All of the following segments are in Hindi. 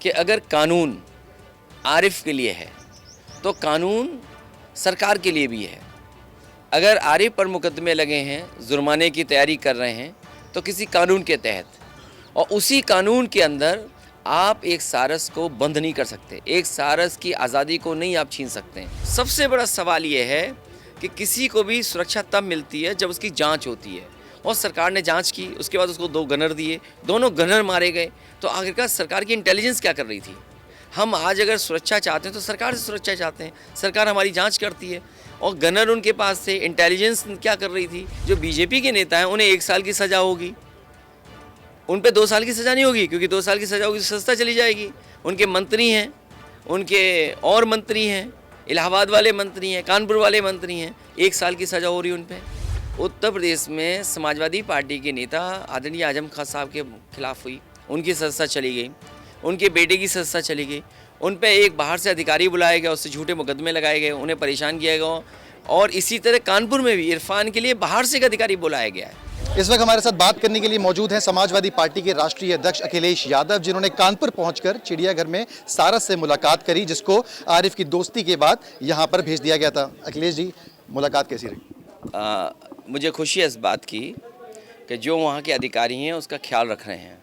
कि अगर कानून आरिफ के लिए है तो कानून सरकार के लिए भी है। अगर आरिफ पर मुकदमे लगे हैं, जुर्माने की तैयारी कर रहे हैं तो किसी कानून के तहत, और उसी कानून के अंदर आप एक सारस को बंद नहीं कर सकते, एक सारस की आज़ादी को नहीं आप छीन सकते। सबसे बड़ा सवाल ये है कि किसी को भी सुरक्षा तब मिलती है जब उसकी जांच होती है, और सरकार ने जांच की, उसके बाद उसको 2 गनर दिए, दोनों गनर मारे गए। तो आखिरकार सरकार की इंटेलिजेंस क्या कर रही थी? हम आज अगर सुरक्षा चाहते हैं तो सरकार से सुरक्षा चाहते हैं, सरकार हमारी जांच करती है, और गनर उनके पास थे। इंटेलिजेंस क्या कर रही थी? जो बीजेपी के नेता हैं उन्हें 1 साल की सज़ा होगी, उन पे 2 साल की सज़ा नहीं होगी, क्योंकि 2 साल की सज़ा होगी तो सस्ता चली जाएगी। उनके मंत्री हैं, उनके और मंत्री हैं, इलाहाबाद वाले मंत्री हैं, कानपुर वाले मंत्री हैं, 1 साल की सज़ा हो रही है उन पे। उत्तर प्रदेश में समाजवादी पार्टी के नेता आदरणीय आजम खान साहब के खिलाफ हुई, उनकी सज़ा चली गई, उनके बेटे की सज़ा चली गई, उन पे एक बाहर से अधिकारी बुलाया गया, उससे झूठे मुकदमे लगाए गए, उन्हें परेशान किया गया। और इसी तरह कानपुर में भी इरफान के लिए बाहर से एक अधिकारी बुलाया गया है। इस वक्त हमारे साथ बात करने के लिए मौजूद हैं समाजवादी पार्टी के राष्ट्रीय अध्यक्ष अखिलेश यादव, जिन्होंने कानपुर पहुंचकर चिड़ियाघर में सारस से मुलाकात करी, जिसको आरिफ की दोस्ती के बाद यहां पर भेज दिया गया था। अखिलेश जी, मुलाकात कैसी रही? मुझे खुशी है इस बात की कि जो वहाँ के अधिकारी हैं उसका ख्याल रख रहे हैं,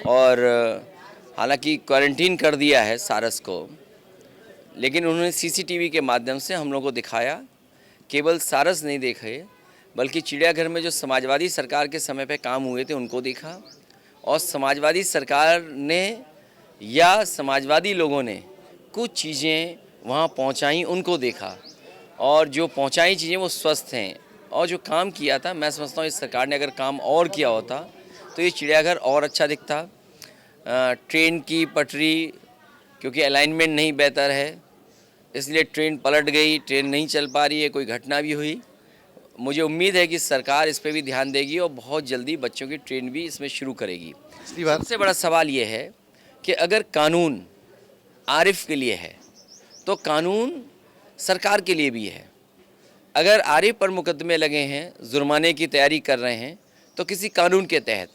और हालांकि क्वारंटीन कर दिया है सारस को, लेकिन उन्होंने सीसीटीवी के माध्यम से हम लोगों को दिखाया। केवल सारस नहीं देखे, बल्कि चिड़ियाघर में जो समाजवादी सरकार के समय पे काम हुए थे उनको देखा, और समाजवादी सरकार ने या समाजवादी लोगों ने कुछ चीज़ें वहाँ पहुँचाई उनको देखा, और जो पहुँचाई चीज़ें वो स्वस्थ हैं। और जो काम किया था, मैं समझता हूँ इस सरकार ने अगर काम और किया होता तो ये चिड़ियाघर और अच्छा दिखता। ट्रेन की पटरी, क्योंकि अलाइनमेंट नहीं बेहतर है, इसलिए ट्रेन पलट गई, ट्रेन नहीं चल पा रही है, कोई घटना भी हुई। मुझे उम्मीद है कि सरकार इस पे भी ध्यान देगी और बहुत जल्दी बच्चों की ट्रेन भी इसमें शुरू करेगी। सबसे बड़ा सवाल ये है कि अगर कानून आरिफ के लिए है तो कानून सरकार के लिए भी है। अगर आरिफ पर मुकदमे लगे हैं, जुर्माने की तैयारी कर रहे हैं तो किसी कानून के तहत,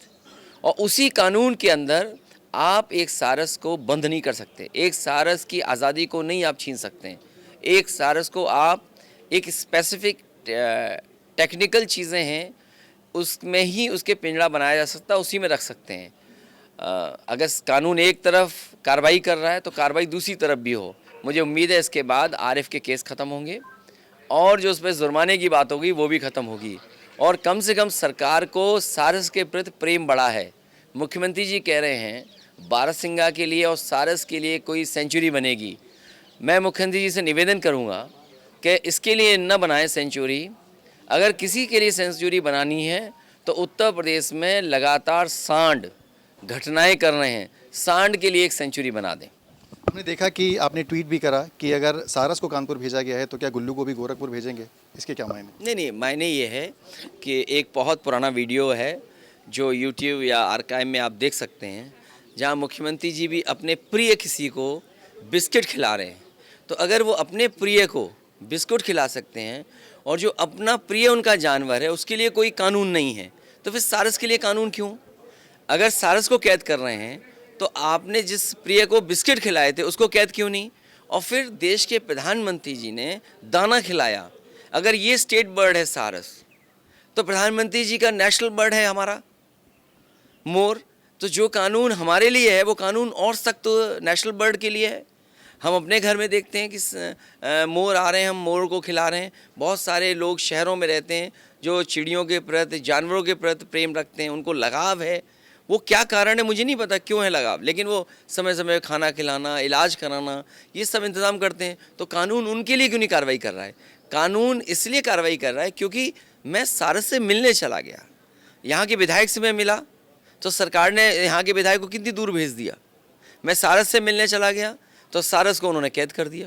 और उसी कानून के अंदर आप एक सारस को बंद नहीं कर सकते, एक सारस की आज़ादी को नहीं आप छीन सकते। एक सारस को आप एक स्पेसिफिक टेक्निकल चीज़ें हैं उसमें ही उसके पिंजड़ा बनाया जा सकता है, उसी में रख सकते हैं। अगर कानून एक तरफ कार्रवाई कर रहा है तो कार्रवाई दूसरी तरफ भी हो। मुझे उम्मीद है इसके बाद आरिफ के केस ख़त्म होंगे, और जो उस पर जुर्माने की बात होगी वो भी ख़त्म होगी, और कम से कम सरकार को सारस के प्रति प्रेम बढ़ा है। मुख्यमंत्री जी कह रहे हैं बारहसिंगा के लिए और सारस के लिए कोई सेंचुरी बनेगी। मैं मुख्यमंत्री जी से निवेदन करूंगा कि इसके लिए न बनाएं सेंचुरी। अगर किसी के लिए सेंचुरी बनानी है तो उत्तर प्रदेश में लगातार सांड घटनाएं कर रहे हैं, सांड के लिए एक सेंचुरी बना दें। हमने देखा कि आपने ट्वीट भी करा कि अगर सारस को कानपुर भेजा गया है तो क्या गुल्लू को भी गोरखपुर भेजेंगे, इसके क्या मायने? नहीं, मायने ये है कि एक बहुत पुराना वीडियो है जो यूट्यूब या आर्काइव में आप देख सकते हैं, जहां मुख्यमंत्री जी भी अपने प्रिय किसी को बिस्किट खिला रहे हैं। तो अगर वो अपने प्रिय को बिस्कुट खिला सकते हैं और जो अपना प्रिय उनका जानवर है उसके लिए कोई कानून नहीं है, तो फिर सारस के लिए कानून क्यों? अगर सारस को कैद कर रहे हैं तो आपने जिस प्रिय को बिस्किट खिलाए थे उसको कैद क्यों नहीं? और फिर देश के प्रधानमंत्री जी ने दाना खिलाया। अगर ये स्टेट बर्ड है सारस, तो प्रधानमंत्री जी का नेशनल बर्ड है हमारा मोर। तो जो कानून हमारे लिए है वो कानून और सख्त तो नेशनल बर्ड के लिए है। हम अपने घर में देखते हैं कि मोर आ रहे हैं, हम मोर को खिला रहे हैं। बहुत सारे लोग शहरों में रहते हैं जो चिड़ियों के प्रति, जानवरों के प्रति प्रेम रखते हैं, उनको लगाव है। वो क्या कारण है मुझे नहीं पता क्यों है लगाव, लेकिन वो समय समय खाना खिलाना, इलाज कराना, ये सब इंतज़ाम करते हैं। तो कानून उनके लिए क्यों नहीं कार्रवाई कर रहा है? कानून इसलिए कार्रवाई कर रहा है क्योंकि मैं सारस से मिलने चला गया, यहाँ के विधायक से मैं मिला, तो सरकार ने यहाँ के विधायक को कितनी दूर भेज दिया। मैं सारस से मिलने चला गया तो सारस को उन्होंने कैद कर दिया।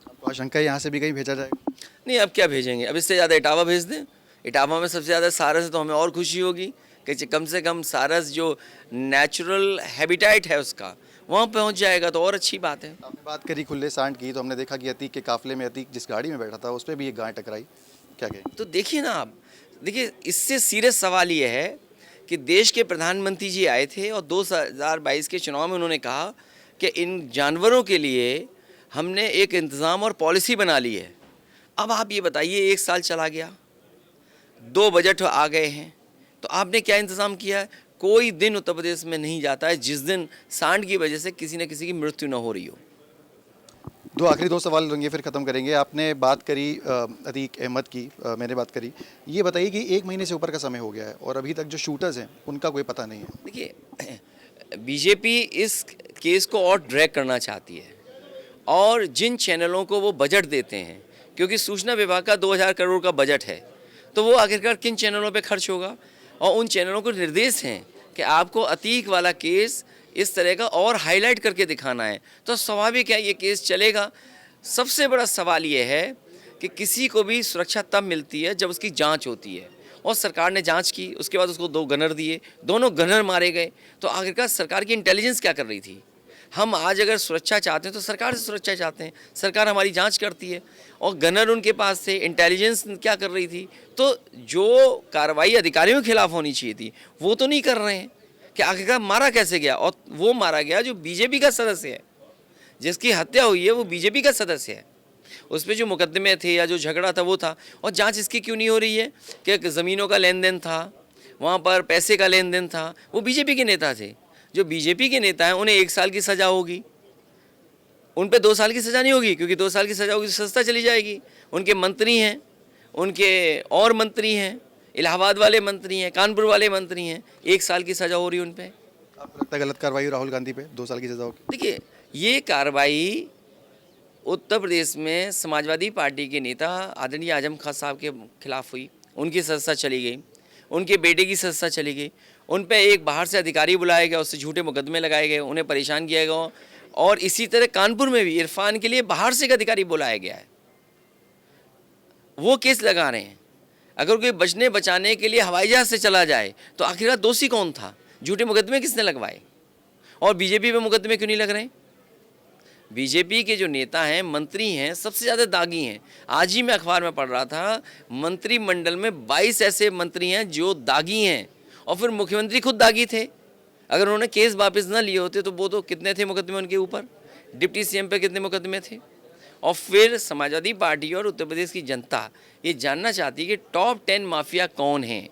आपको आशंका है यहाँ से भी कहीं भेजा जाएगा? नहीं, अब क्या भेजेंगे? अब इससे ज़्यादा इटावा भेज दें। इटावा में सबसे ज़्यादा सारस है तो हमें और खुशी होगी कि कम से कम सारस जो नेचुरल हैबिटेट है उसका वहाँ पहुँच जाएगा तो और अच्छी बात है। आपने बात करी खुले सांड की, तो हमने देखा कि अतीक के काफिले में अतीक जिस गाड़ी में बैठा था उस पर भी एक गाय टकराई, क्या कहें? तो देखिए ना, आप देखिए, इससे सीरियस सवाल ये है कि देश के प्रधानमंत्री जी आए थे और 2022 के चुनाव में उन्होंने कहा कि इन जानवरों के लिए हमने एक इंतज़ाम और पॉलिसी बना ली है। अब आप ये बताइए, 1 साल चला गया, 2 बजट आ गए हैं, तो आपने क्या इंतज़ाम किया है? कोई दिन उत्तर प्रदेश में नहीं जाता है जिस दिन सांड की वजह से किसी न किसी की मृत्यु न हो रही हो। आखिरी 2 सवाल होंगे, फिर ख़त्म करेंगे। आपने बात करी अतीक अहमद की, मैंने बात करी। ये बताइए कि 1 महीने से ऊपर का समय हो गया है और अभी तक जो शूटर्स हैं उनका कोई पता नहीं है। देखिए, बीजेपी इस केस को और ड्रैग करना चाहती है और जिन चैनलों को वो बजट देते हैं, क्योंकि सूचना विभाग का 2000 करोड़ का बजट है, तो वो आखिरकार किन चैनलों पे खर्च होगा, और उन चैनलों को निर्देश हैं कि आपको अतीक वाला केस इस तरह का और हाईलाइट करके दिखाना है, तो स्वाभाविक है ये केस चलेगा। सबसे बड़ा सवाल ये है कि किसी को भी सुरक्षा तब मिलती है जब उसकी जांच होती है, और सरकार ने जांच की, उसके बाद उसको 2 गनर दिए, दोनों गनर मारे गए, तो आखिरकार सरकार की इंटेलिजेंस क्या कर रही थी? हम आज अगर सुरक्षा चाहते हैं तो सरकार से सुरक्षा चाहते हैं, सरकार हमारी जांच करती है, और गनर उनके पास थे, इंटेलिजेंस क्या कर रही थी? तो जो कार्रवाई अधिकारियों के खिलाफ होनी चाहिए थी वो तो नहीं कर रहे हैं कि आखिरकार मारा कैसे गया, और वो मारा गया जो बीजेपी का सदस्य है, जिसकी हत्या हुई है वो बीजेपी का सदस्य है। उस पर जो मुकदमे थे या जो झगड़ा था वो था, और जांच इसकी क्यों नहीं हो रही है कि ज़मीनों का लेन देन था, वहाँ पर पैसे का लेन देन था, वो बीजेपी के नेता थे। जो बीजेपी के नेता हैं उन्हें 1 साल की सज़ा होगी, उन पे 2 साल की सज़ा नहीं होगी, क्योंकि 2 साल की सज़ा होगी तो सस्ता चली जाएगी। उनके मंत्री हैं, उनके और मंत्री हैं, इलाहाबाद वाले मंत्री हैं, कानपुर वाले मंत्री हैं, 1 साल की सज़ा हो रही है उन पे। आपको लगता है गलत कार्रवाई राहुल गांधी पे 2 साल की सज़ा होगी? देखिए, ये कार्रवाई उत्तर प्रदेश में समाजवादी पार्टी के नेता आदरणीय आजम खान साहब के खिलाफ हुई, उनकी सज़ा चली गई, उनके बेटे की सज़ा चली गई, उन पे एक बाहर से अधिकारी बुलाया गया, उससे झूठे मुकदमे लगाए गए, उन्हें परेशान किया गया, और इसी तरह कानपुर में भी इरफान के लिए बाहर से एक अधिकारी बुलाया गया है, वो केस लगा रहे हैं। अगर कोई बचने बचाने के लिए हवाई जहाज से चला जाए तो आखिरकार दोषी कौन था? झूठे मुकदमे किसने लगवाए? और बीजेपी पे मुकदमे क्यों नहीं लग रहे? बीजेपी के जो नेता हैं, मंत्री हैं, सबसे ज़्यादा दागी हैं। आज ही मैं अखबार में पढ़ रहा था, मंत्रिमंडल में 22 ऐसे मंत्री हैं जो दागी हैं, और फिर मुख्यमंत्री खुद दागी थे। अगर उन्होंने केस वापस न लिए होते तो वो तो कितने थे मुकदमे उनके ऊपर, डिप्टी सीएम पे कितने मुकदमे थे। और फिर समाजवादी पार्टी और उत्तर प्रदेश की जनता ये जानना चाहती है कि टॉप 10 माफिया कौन हैं,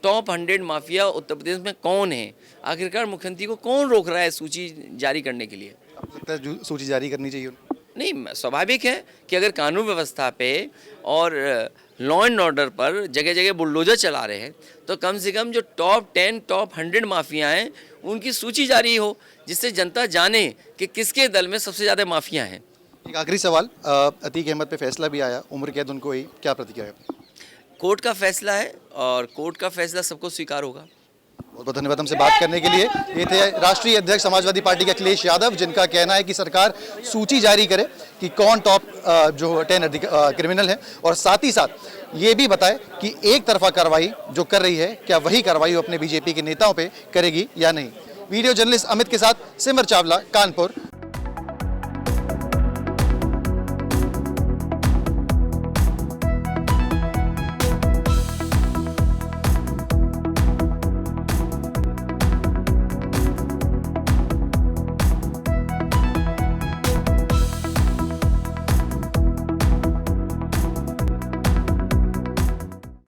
टॉप 100 माफिया उत्तर प्रदेश में कौन है। आखिरकार मुख्यमंत्री को कौन रोक रहा है सूची जारी करने के लिए? आपको लगता है सूची जारी करनी चाहिए? नहीं, स्वाभाविक है कि अगर कानून व्यवस्था पे और लॉ एंड ऑर्डर पर जगह जगह बुलडोजर चला रहे हैं तो कम से कम जो टॉप 10 टॉप 100 माफिया हैं उनकी सूची जारी हो, जिससे जनता जाने कि किसके दल में सबसे ज़्यादा माफिया हैं। एक आखिरी सवाल, अतीक अहमद पे फैसला भी आया, उम्र कैद उनको ही, क्या प्रतिक्रिया है? कोर्ट का फैसला है और कोर्ट का फैसला सबको स्वीकार होगा। बहुत बहुत धन्यवाद हमसे बात करने के लिए। ये थे राष्ट्रीय अध्यक्ष समाजवादी पार्टी के अखिलेश यादव, जिनका कहना है कि सरकार सूची जारी करे कि कौन टॉप जो 10 क्रिमिनल हैं, और साथ ही साथ ये भी बताए कि एक तरफा कार्रवाई जो कर रही है क्या वही कार्रवाई वो अपने बीजेपी के नेताओं पे करेगी या नहीं। वीडियो जर्नलिस्ट अमित के साथ सिमर चावला, कानपुर।